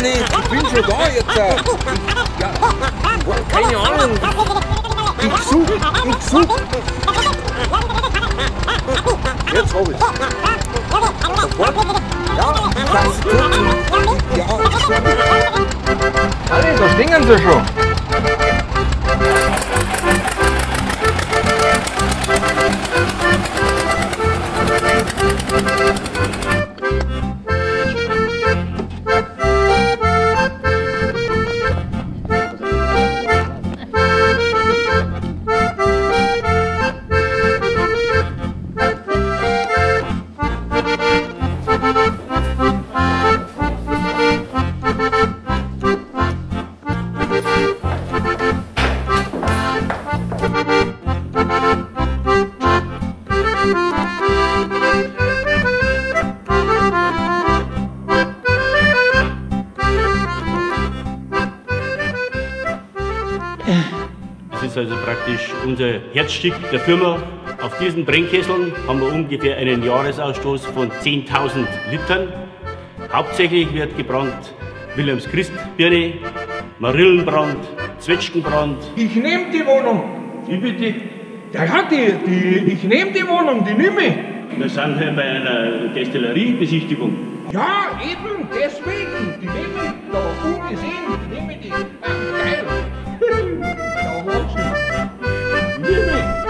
nicht, ich bin schon da jetzt. Ja, keine Ahnung. Ich such. Jetzt hab ich's. Sofort. Ja, das tut. Ja. Alle, da stehen sie schon. Das ist also praktisch unser Herzstück der Firma. Auf diesen Brennkesseln haben wir ungefähr einen Jahresausstoß von 10.000 Litern. Hauptsächlich wird gebrannt Wilhelmschrist-Birne, Marillenbrand, Zwetschgenbrand. Ich nehme die Wohnung. Wie bitte? Ja, ich nehme die Wohnung, die nehme ich. Wir sind hier bei einer Destilleriebesichtigung. Ja, eben, deswegen. Die nehme ich da ungesehen, nehme die. Ach, geil. Da war sie. Nehme ich.